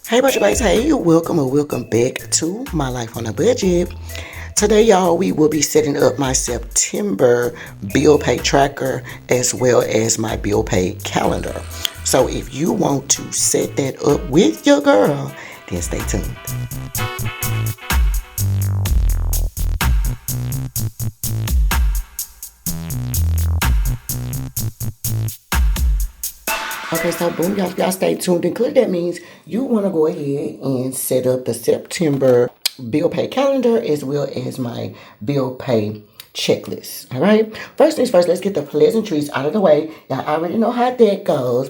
Hey Budget Bites, hey, welcome or welcome back to My Life on a Budget. Today, y'all, we will be setting up my September bill pay tracker as well as my bill pay calendar. So if you want to set that up with your girl, then stay tuned. Okay, so boom, y'all stay tuned. And clearly that means you want to go ahead and set up the September bill pay calendar as well as my bill pay checklist. All right. First things first, let's get the pleasantries out of the way. Y'all already know how that goes.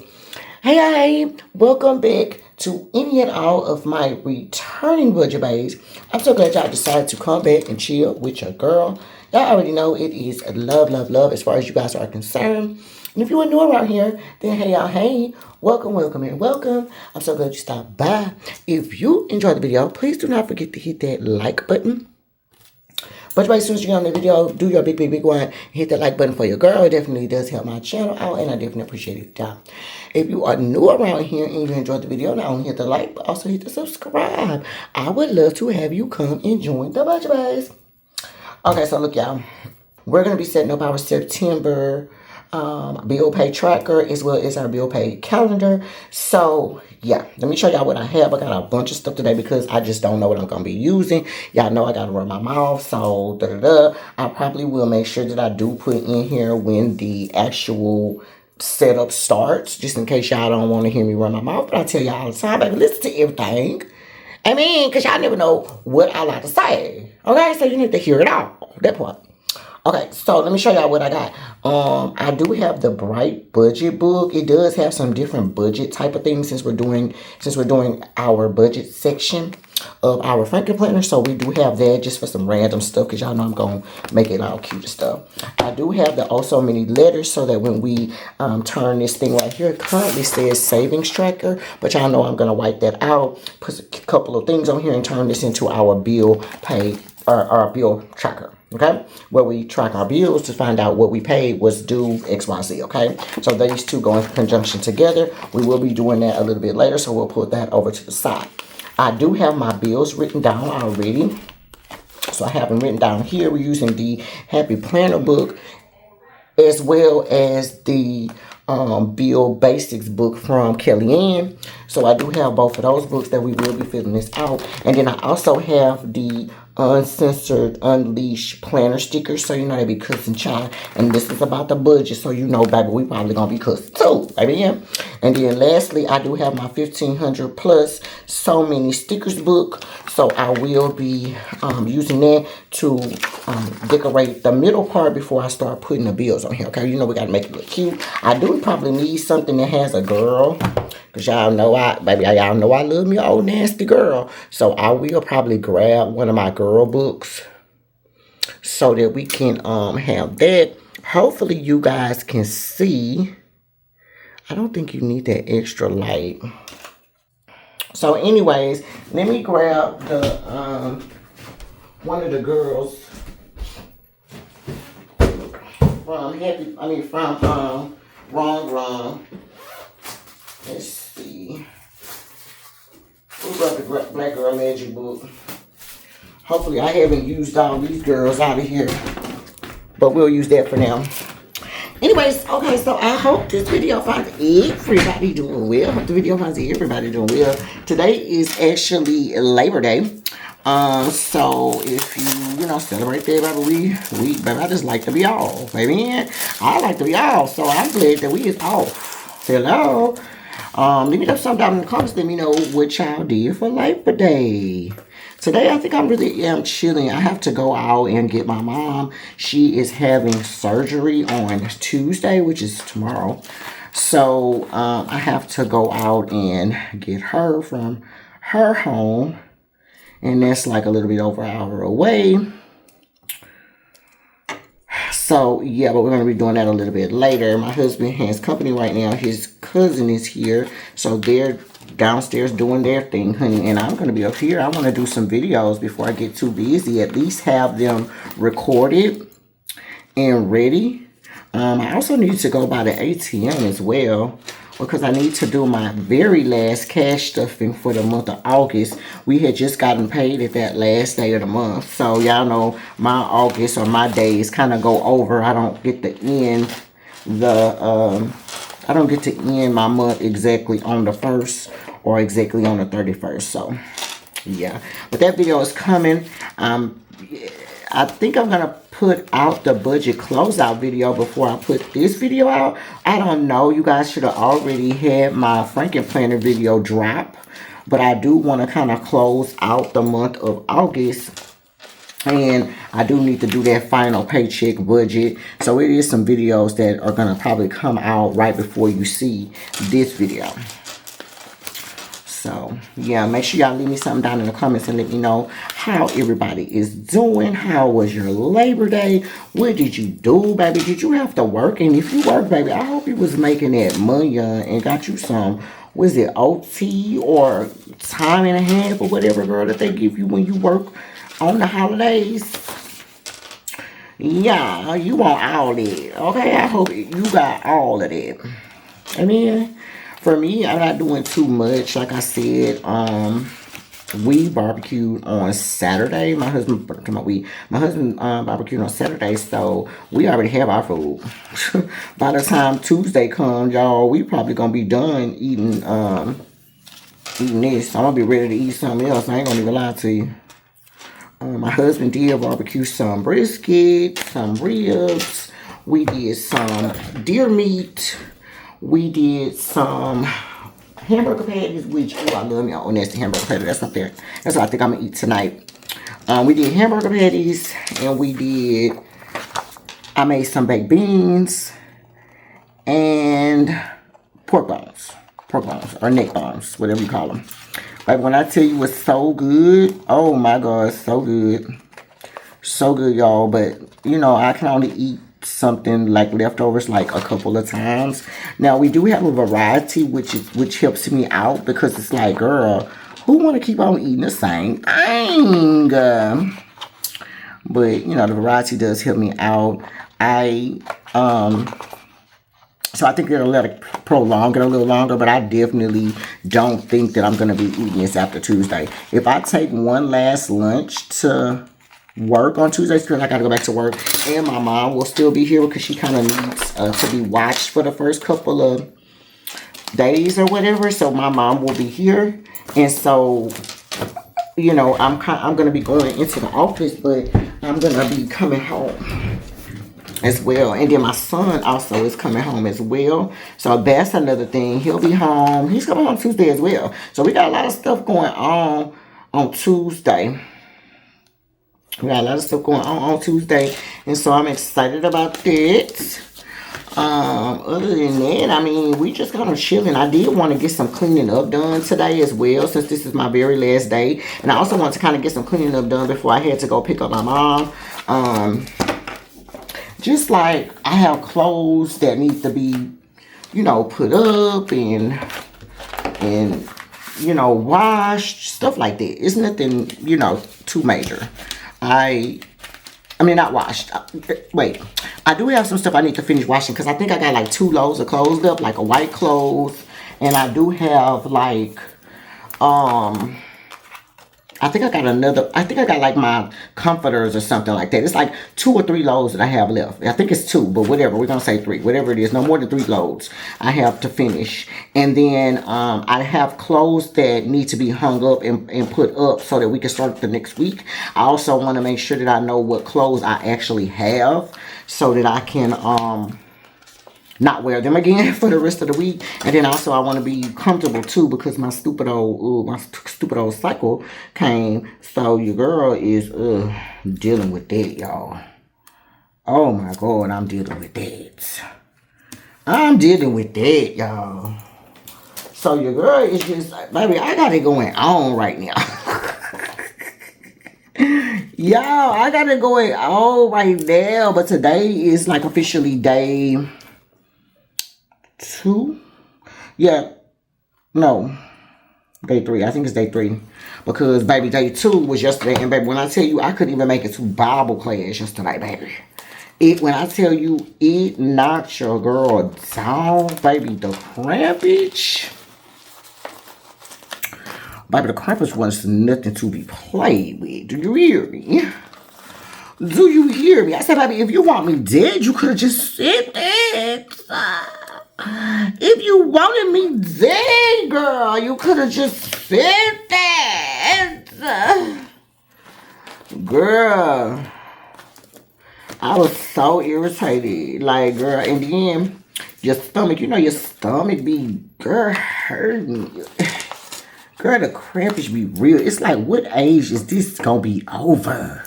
Hey, welcome back to any and all of my returning budget bays. I'm so glad y'all decided to come back and chill with your girl. Y'all already know it is love, love, love as far as you guys are concerned. And if you are new around here, then hey y'all, hey, welcome, welcome, and welcome. I'm so glad you stopped by. If you enjoyed the video, please do not forget to hit that like button. But as soon as you get on the video, do your big one. Hit that like button for your girl. It definitely does help my channel out, and I definitely appreciate it, y'all. If you are new around here and you enjoyed the video, not only hit the like, but also hit the subscribe. I would love to have you come and join the Budget Base. Okay, so look, y'all. We're going to be setting up our September bill pay tracker as well as our bill pay calendar. So yeah, let me show y'all what I have. I got a bunch of stuff today because I just don't know what I'm gonna be using. Y'all know I gotta run my mouth, so I probably will make sure that I do put in here when the actual setup starts, just in case y'all don't want to hear me run my mouth. But I tell y'all all the time, baby, listen to everything. I mean, because y'all never know what I like to say. Okay, so you need to hear it all. That part. Okay, so let me show y'all what I got. I do have the Bright Budget book. It does have some different budget type of things since we're doing our budget section of our Franklin planner. So we do have that just for some random stuff because y'all know I'm gonna make it all cute and stuff. I do have the also many letters so that when we turn this thing right here, it currently says savings tracker, but y'all know I'm gonna wipe that out, put a couple of things on here, and turn this into our bill pay or our bill tracker. Okay, where we track our bills to find out what we paid was due XYZ. Okay, so these two go in conjunction together. We will be doing that a little bit later, so we'll put that over to the side. I do have my bills written down already, so I have them written down here. We're using the Happy Planner book as well as the Bill Basics book from Kellyanne. So I do have both of those books that we will be filling this out. And then I also have the Uncensored Unleashed planner stickers. So you know they be cussing child. And this is about the budget. So you know, baby, we probably gonna be cussing too, baby. Yeah. And then lastly, I do have my 1500 plus So Many Stickers book. So I will be using that to decorate the middle part before I start putting the bills on here. Okay, you know we gotta make it look cute. I do probably need something that has a girl, because y'all know y'all know I love me old nasty girl. So I will probably grab one of my girl books so that we can have that. Hopefully you guys can see. I don't think you need that extra light. So anyways, let me grab the one of the girls from Wrong. Let's see. We got the Black Girl Magic book. Hopefully I haven't used all these girls out of here, but we'll use that for now. Anyways, okay, so I hope this video finds everybody doing well. I hope the video finds everybody doing well. Today is actually Labor Day. So if you celebrate that, baby, baby, I just like to be off, baby. I like to be off, so I'm glad that we is off. Hello. Leave me up some down in the comments. Let me know what y'all did for Labor Day. Today, I think I'm really chilling. I have to go out and get my mom. She is having surgery on Tuesday, which is tomorrow. So, I have to go out and get her from her home. And that's like a little bit over an hour away. So, yeah, but we're going to be doing that a little bit later. My husband has company right now. His cousin is here. So, they're downstairs doing their thing, honey. And I'm going to be up here. I want to do some videos before I get too busy. At least have them recorded and ready. I also need to go by the ATM as well. because I need to do my very last cash stuffing for the month of August. We had just gotten paid at that last day of the month. So y'all know my August or my days kind of go over. I don't get to end I don't get to end my month exactly on the 1st or exactly on the 31st. So yeah, but that video is coming. I think I'm gonna put out the budget closeout video before I put this video out. I don't know, you guys should have already had my Franken Planner video drop, but I do want to kind of close out the month of August, and I do need to do that final paycheck budget. So it is some videos that are gonna probably come out right before you see this video. So, yeah, make sure y'all leave me something down in the comments and let me know how everybody is doing. How was your Labor Day? What did you do, baby? Did you have to work? And if you work, baby, I hope you was making that money and got you some, was it OT or time and a half or whatever, girl, that they give you when you work on the holidays? Yeah, you want all that, okay? I hope you got all of that. Amen. For me, I'm not doing too much. Like I said, we barbecued on Saturday. My husband barbecued on Saturday, so we already have our food. By the time Tuesday comes, y'all, we probably gonna be done eating this. I'm gonna be ready to eat something else. I ain't gonna even lie to you. My husband did barbecue some brisket, some ribs. We did some deer meat. We did some hamburger patties, which, oh, I love me on nasty hamburger patty. That's up there. That's what I think I'm going to eat tonight. We did hamburger patties, and I made some baked beans and pork bones, or neck bones, whatever you call them. Like, when I tell you it's so good, oh my God, so good. So good, y'all. But, you know, I can only eat something like leftovers like a couple of times. Now we do have a variety, which helps me out, because it's like, girl, who want to keep on eating the same thing? But you know, the variety does help me out. So I think it'll let it prolong it a little longer, but I definitely don't think that I'm gonna be eating this after Tuesday. If I take one last lunch to work on Tuesdays, because I gotta go back to work, and my mom will still be here because she kind of needs to be watched for the first couple of days or whatever. So my mom will be here, and so, you know, I'm gonna be going into the office, but I'm gonna be coming home as well. And then my son also is coming home as well, so that's another thing. He'll be home. He's coming home Tuesday as well. So we got a lot of stuff going on Tuesday. We got a lot of stuff going on Tuesday, and so I'm excited about that. Other than that, I mean, we just kind of chilling. I did want to get some cleaning up done today as well, since this is my very last day. And I also want to kind of get some cleaning up done before I had to go pick up my mom. Just like, I have clothes that need to be, you know, put up and you know, washed, stuff like that. It's nothing, you know, too major. I mean, not washed. Wait. I do have some stuff I need to finish washing, because I think I got like 2 loads of clothes up, like a white clothes. And I do have like, I think I got like my comforters or something like that. It's like 2 or 3 loads that I have left. I think it's 2, but whatever. We're going to say 3. Whatever it is. No more than 3 loads I have to finish. And then I have clothes that need to be hung up and put up so that we can start the next week. I also want to make sure that I know what clothes I actually have, so that I can not wear them again for the rest of the week. And then also I want to be comfortable too, because my stupid old cycle came. So your girl is dealing with that, y'all. Oh my God, I'm dealing with that. I'm dealing with that, y'all. So your girl is just, baby, I got it going on right now. Y'all, I got it going on right now. But today is like officially day 2. Yeah. No. Day 3. I think it's day 3. Because, baby, day 2 was yesterday. And, baby, when I tell you, I couldn't even make it to Bible class yesterday, baby. It when I tell you it knocked your girl down, baby, the crampage. Baby, the crampage was nothing to be played with. Do you hear me? Do you hear me? I said, baby, if you want me dead, you could have just said that. If you wanted me dead, girl, you could have just said that. Girl, I was so irritated. Like, girl, and then your stomach, you know your stomach be, girl, hurting. Girl, the crampage be real. It's like, what age is this gonna be over?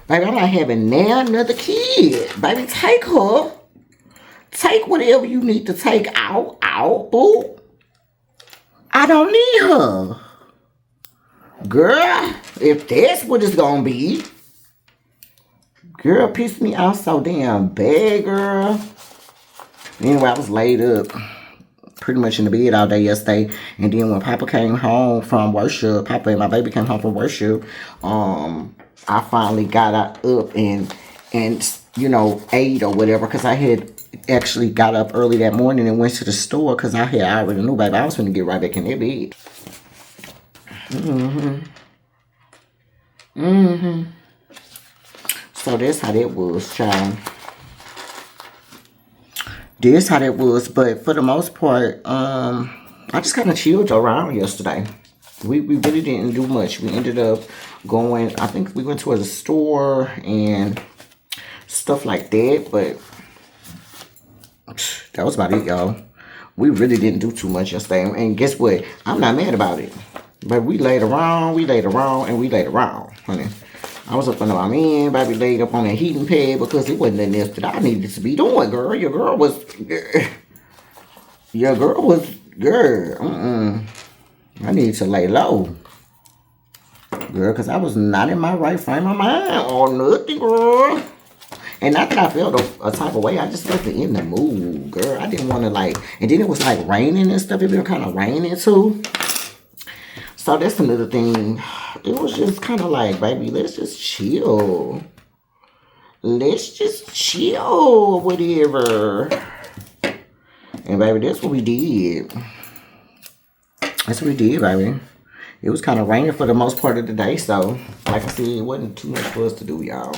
Baby, I'm not having now another kid. Baby, take her. Take whatever you need to take out, boo. I don't need her. Girl, if that's what it's gonna be. Girl, pissed me off so damn bad, girl. Anyway, I was laid up pretty much in the bed all day yesterday. And then when Papa came home from worship, Papa and my baby came home from worship, I finally got up and you know, ate or whatever, because I had actually got up early that morning and went to the store because I already knew, baby, I was going to get right back in that bed. So that's how that was, child. That's how that was. But for the most part, I just kind of chilled around yesterday. We really didn't do much. We ended up going, I think we went to a store and stuff like that, but that was about it, y'all. We really didn't do too much yesterday. And guess what? I'm not mad about it. But we laid around, honey. I was up under my man, baby, laid up on that heating pad because it wasn't nothing else that I needed to be doing, girl. Your girl was, I need to lay low. Girl, because I was not in my right frame of mind or nothing, girl. And not that I felt a type of way. I just wasn't in the mood, girl. I didn't want to, like, and then it was like raining and stuff. It been kind of raining too. So that's another thing. It was just kind of like, baby, let's just chill. Let's just chill, whatever. And baby, that's what we did. That's what we did, baby. It was kind of raining for the most part of the day, so like I said, it wasn't too much for us to do, y'all.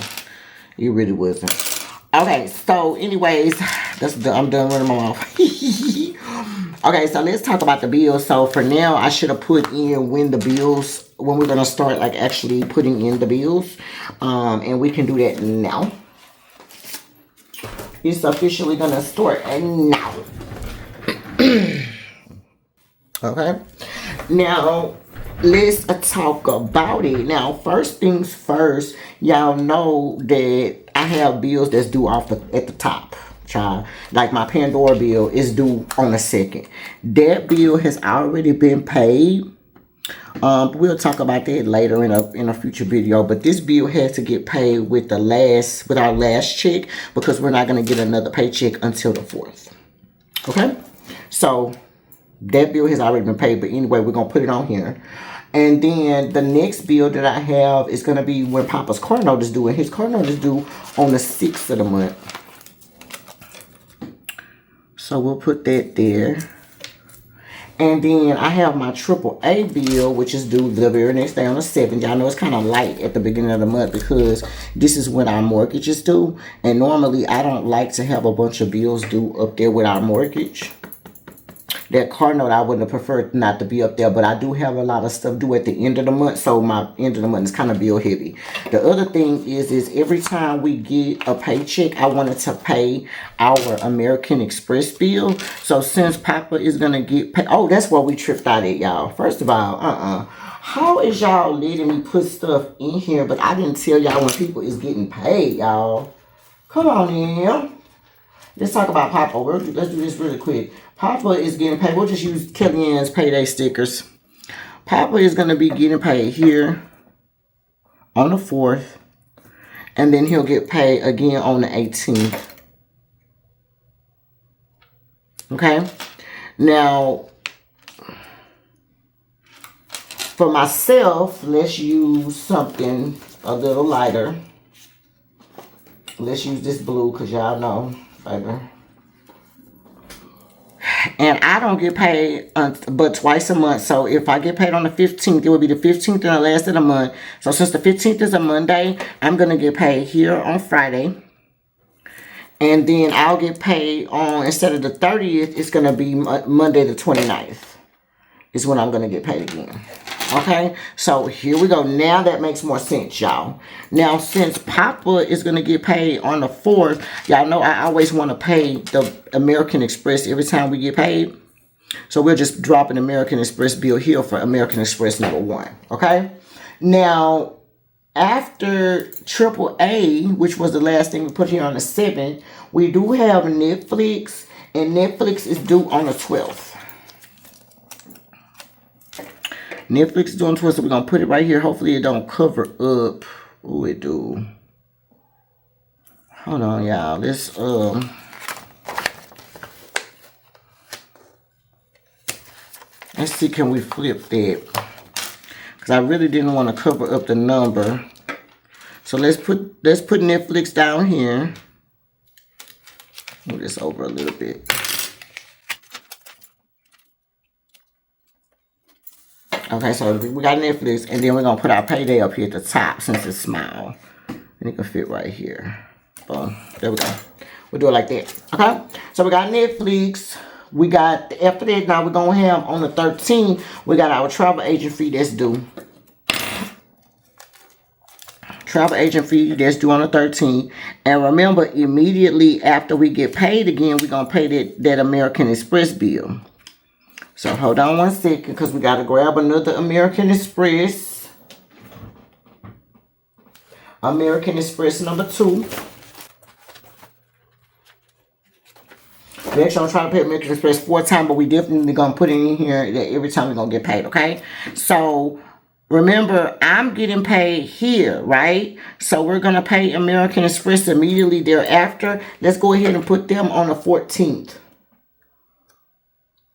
It really wasn't. Okay, so anyways, I'm done running my mouth. Okay, so let's talk about the bills. So for now, I should have put in when we're gonna start like actually putting in the bills. And we can do that now. It's officially gonna start now. Okay. Now let's talk about it. Now, first things first, y'all know that I have bills that's due at the top, child. Like my Pandora bill is due on the 2nd. That bill has already been paid. We'll talk about that later in a future video. But this bill has to get paid with our last check because we're not gonna get another paycheck until the 4th. Okay, so that bill has already been paid. But anyway, we're gonna put it on here. And then the next bill that I have is going to be when Papa's car note is due. And his car note is due on the 6th of the month. So we'll put that there. And then I have my AAA bill, which is due the very next day on the 7th. Y'all know it's kind of light at the beginning of the month because this is when our mortgage is due. And normally I don't like to have a bunch of bills due up there with our mortgage. That car note, I would have preferred not to be up there, but I do have a lot of stuff due at the end of the month, so my end of the month is kind of bill heavy. The other thing is every time we get a paycheck, I wanted to pay our American Express bill. So since Papa is going to get paid, oh, that's where we tripped out at, y'all. First of all, how is y'all letting me put stuff in here, but I didn't tell y'all when people is getting paid, y'all? Come on in. Let's talk about Papa. Let's do this really quick. Papa is getting paid. We'll just use Kellyanne's payday stickers. Papa is going to be getting paid here on the 4th. And then he'll get paid again on the 18th. Okay? Now, for myself, let's use something a little lighter. Let's use this blue because y'all know, baby. And I don't get paid but twice a month. So if I get paid on the 15th, it will be the 15th and the last of the month. So since the 15th is a Monday, I'm going to get paid here on Friday. And then I'll get paid on, instead of the 30th, it's going to be Monday the 29th. Is when I'm going to get paid again. Okay, so here we go. Now that makes more sense, y'all. Now, since Papa is going to get paid on the 4th, y'all know I always want to pay the American Express every time we get paid. So we'll just drop an American Express bill here for American Express number 1. Okay, now after AAA, which was the last thing we put here on the 7th, we do have Netflix, and Netflix is due on the 12th. Netflix is doing 12, so we're going to put it right here. Hopefully it don't cover up. Oh, it do. Hold on, y'all. Let's, let's see, can we flip that? Because I really didn't want to cover up the number. So let's put Netflix down here. Move this over a little bit. Okay, so we got Netflix, and then we're going to put our payday up here at the top since it's small. And it can fit right here. Boom. There we go. We'll do it like that. Okay? So we got Netflix. We got, after that, now we're going to have on the 13th, we got our travel agent fee that's due. Travel agent fee that's due on the 13th. And remember, immediately after we get paid again, we're going to pay that American Express bill. So hold on one second because we got to grab another American Express. American Express number 2. We actually don't try to pay American Express 4 times, but we definitely going to put it in here that every time we're going to get paid, okay? So remember, I'm getting paid here, right? So we're going to pay American Express immediately thereafter. Let's go ahead and put them on the 14th.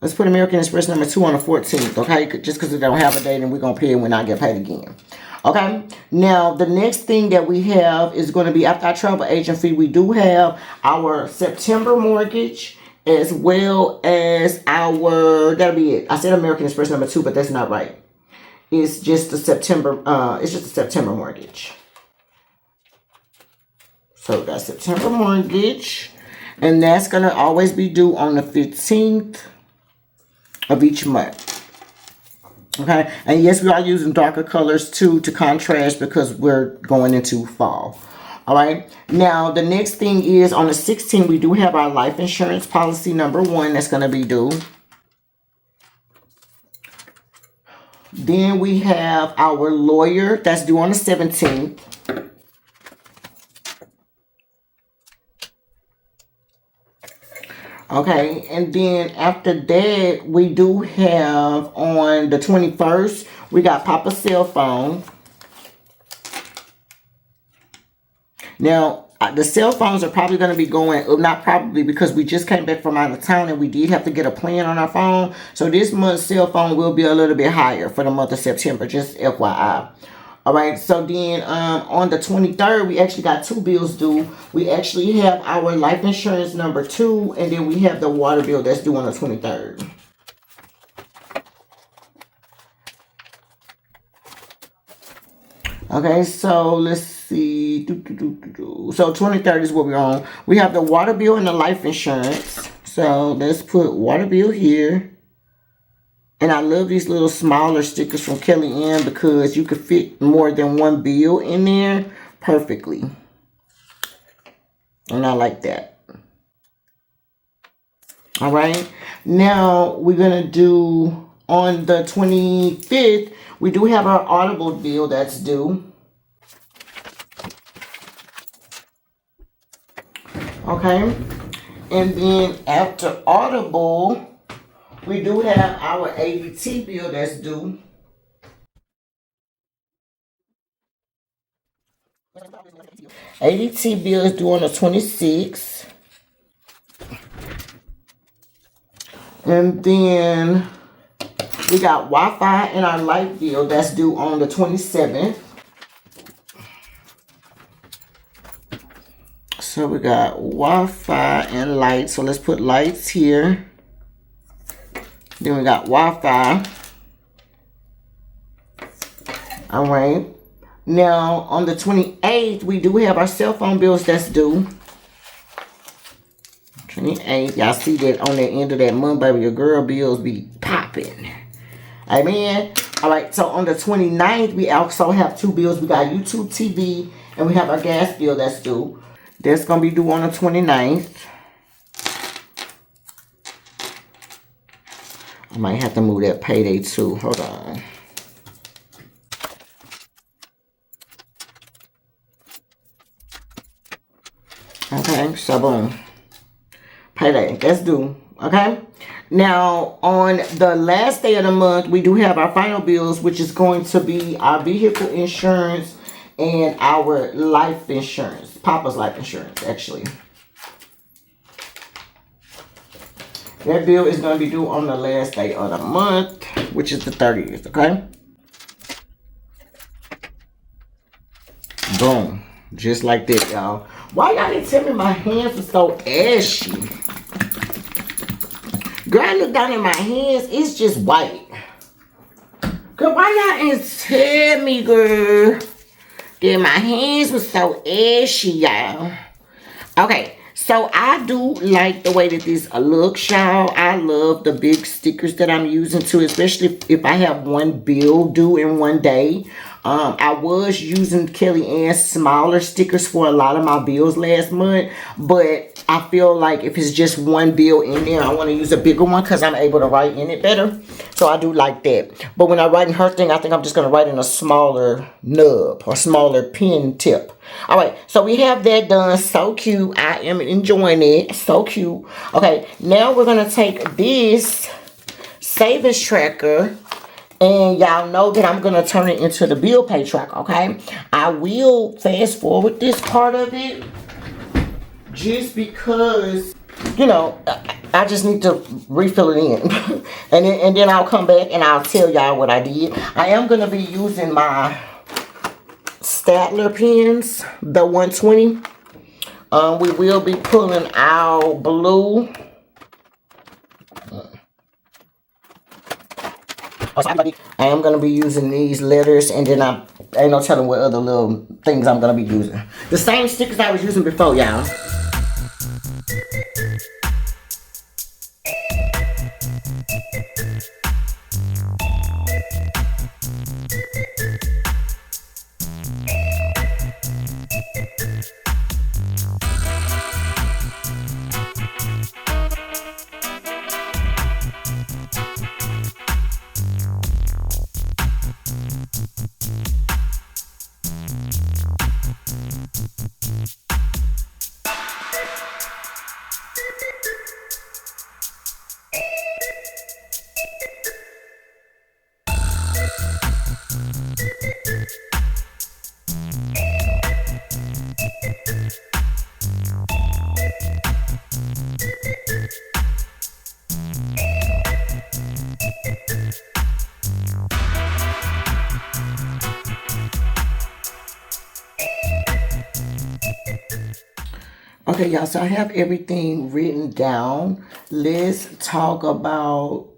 Let's put American Express number 2 on the 14th, okay? Just because it don't have a date and we're going to pay it when I get paid again. Okay? Now, the next thing that we have is going to be after our travel agent fee, we do have our September mortgage as well as our, that'll be it. I said American Express number 2, but that's not right. It's just the September, mortgage. So that's September mortgage. And that's going to always be due on the 15th. Of each month. Okay, and yes, we are using darker colors too to contrast because we're going into fall. All right, now the next thing is on the 16th, we do have our life insurance policy number 1 that's going to be due. Then we have our lawyer that's due on the 17th. Okay, and then after that, we do have on the 21st, we got Papa's cell phone. Now, the cell phones are probably going to be going, not probably, because we just came back from out of town and we did have to get a plan on our phone. So this month's cell phone will be a little bit higher for the month of September, just FYI. All right, so then on the 23rd, we actually got 2 bills due. We actually have our life insurance number 2, and then we have the water bill that's due on the 23rd. Okay, so let's see. So 23rd is what we're on. We have the water bill and the life insurance. So let's put water bill here. And I love these little smaller stickers from Kellyanne because you could fit more than 1 bill in there perfectly. And I like that. All right. Now we're going to do on the 25th, we do have our Audible bill that's due. Okay. And then after Audible, we do have our ADT bill that's due. ADT bill is due on the 26th. And then we got Wi-Fi and our light bill that's due on the 27th. So we got Wi-Fi and lights. So let's put lights here. Then we got Wi-Fi. All right. Now, on the 28th, we do have our cell phone bills that's due. 28th. Y'all see that on the end of that month, baby, your girl bills be popping. Amen. All right. So, on the 29th, we also have two bills. We got YouTube TV, and we have our gas bill that's due. That's going to be due on the 29th. I might have to move that payday too. Hold on. Okay, so boom. Payday, that's due. Okay. Now, on the last day of the month, we do have our final bills, which is going to be our vehicle insurance and our life insurance. Papa's life insurance, actually. That bill is going to be due on the last day of the month, which is the 30th, okay? Boom. Just like this, y'all. Why y'all didn't tell me my hands were so ashy? Girl, I look down at my hands. It's just white. Girl, why y'all didn't tell me, girl, that my hands were so ashy, y'all? Okay. So, I do like the way that this looks, y'all. I love the big stickers that I'm using too, especially if I have one bill due in one day. I was using Kelly Ann's smaller stickers for a lot of my bills last month, but I feel like if it's just one bill in there, I want to use a bigger one because I'm able to write in it better. So I do like that. But when I write in her thing, I think I'm just going to write in a smaller nub or smaller pen tip. All right, so we have that done. So cute. I am enjoying it. So cute. Okay, now we're going to take this savings tracker. And y'all know that I'm going to turn it into the bill pay tracker, okay? I will fast forward this part of it just because, you know, I just need to refill it in. and then I'll come back and I'll tell y'all what I did. I am going to be using my Statler pens, the 120. We will be pulling our blue. I am going to be using these letters, and then I ain't no telling what other little things I'm going to be using. The same stickers I was using before, y'all. Okay, y'all, so I have everything written down. Let's talk about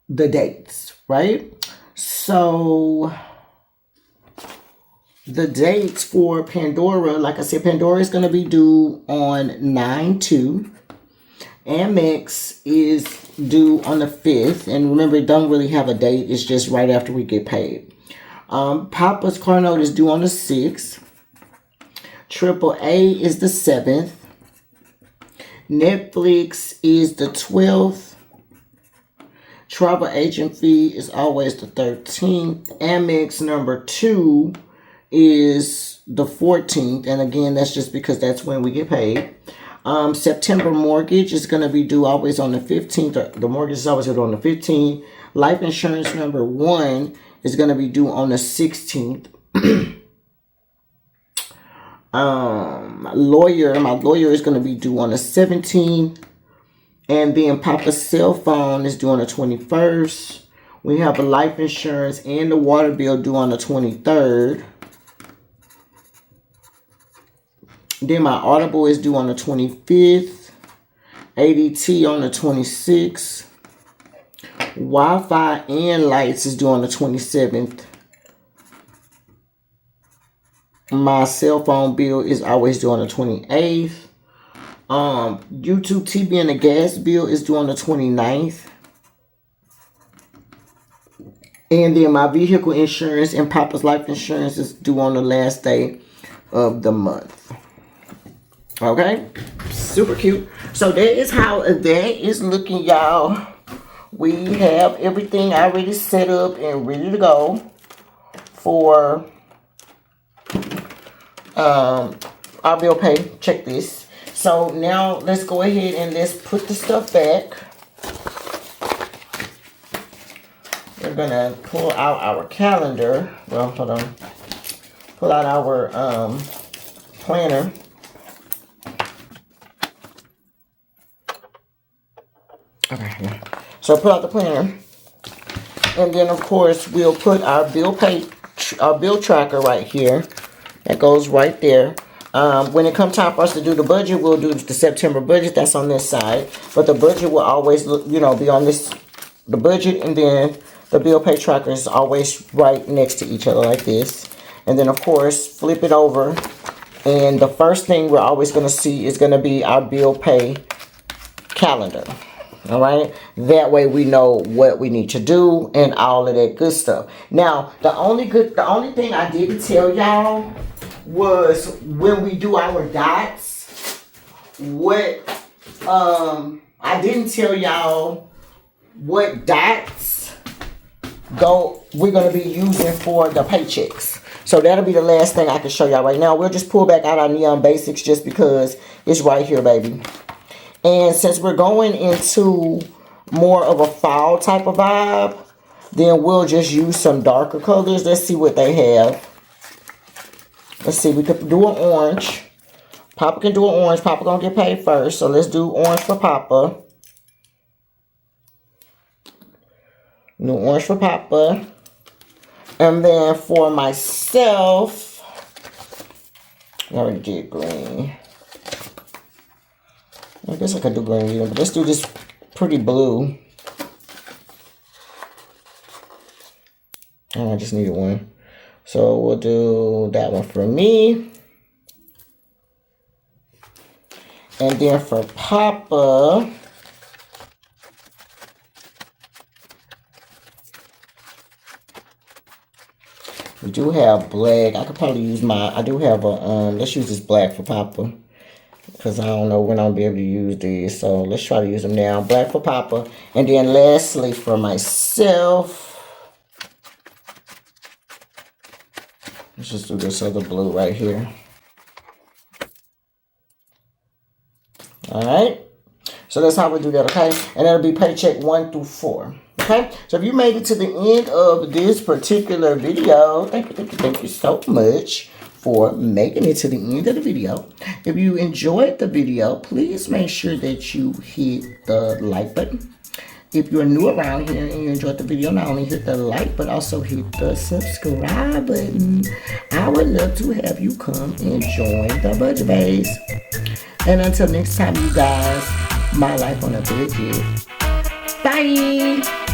the dates, right? So, the dates for Pandora, like I said, Pandora is going to be due on 9/2. Amex is due on the 5th. And remember, it don't really have a date. It's just right after we get paid. Papa's car note is due on the 6th. AAA is the 7th. Netflix is the 12th. Travel agent fee is always the 13th. Amex number 2 is the 14th. And again, that's just because that's when we get paid. September mortgage is going to be due always on the 15th. The mortgage is always due on the 15th. Life insurance number 1 is going to be due on the 16th. My lawyer is going to be due on the 17th. And then Papa's cell phone is due on the 21st. We have a life insurance and the water bill due on the 23rd. Then my Audible is due on the 25th. ADT on the 26th. Wi-Fi and lights is due on the 27th. My cell phone bill is always due on the 28th. YouTube TV and the gas bill is due on the 29th. And then my vehicle insurance and Papa's life insurance is due on the last day of the month. Okay? Super cute. So that is how that is looking, y'all. We have everything already set up and ready to go for our bill pay checklist. So now let's go ahead and let's put the stuff back. We're gonna pull out our calendar. Well, hold on. Pull out our planner. Okay. So pull out the planner, and then of course we'll put our bill tracker right here. That goes right there. When it comes time for us to do the budget, we'll do the September budget. That's on this side, but the budget will always, be on this. The budget and then the bill pay tracker is always right next to each other like this. And then of course flip it over, and the first thing we're always going to see is going to be our bill pay calendar. All right, that way we know what we need to do and all of that good stuff. Now, the only thing I didn't tell y'all was when we do our dots, I didn't tell y'all what dots we're gonna be using for the paychecks. So that'll be the last thing I can show y'all right now. We'll just pull back out our neon basics just because it's right here, baby. And since we're going into more of a fall type of vibe, then we'll just use some darker colors. Let's see what they have. Let's see, we could do an orange. Papa can do an orange. Papa gonna get paid first. So let's do orange for Papa. New orange for Papa. And then for myself, I already did green. I guess I could do green again, but let's do this pretty blue. Oh, I just needed one. So we'll do that one for me. And then for Papa, we do have black. I could probably use I do have a, let's use this black for Papa. Because I don't know when I'll be able to use these. So let's try to use them now. Black for Papa. And then lastly for myself, let's just do this other blue right here. Alright. So that's how we do that, okay? And that'll be paycheck 1 through 4. Okay? So if you made it to the end of this particular video, thank you so much for making it to the end of the video. If you enjoyed the video, please make sure that you hit the like button. If you're new around here and you enjoyed the video, not only hit the like, but also hit the subscribe button. I would love to have you come and join the budget base. And until next time, you guys, my life on a budget. Bye!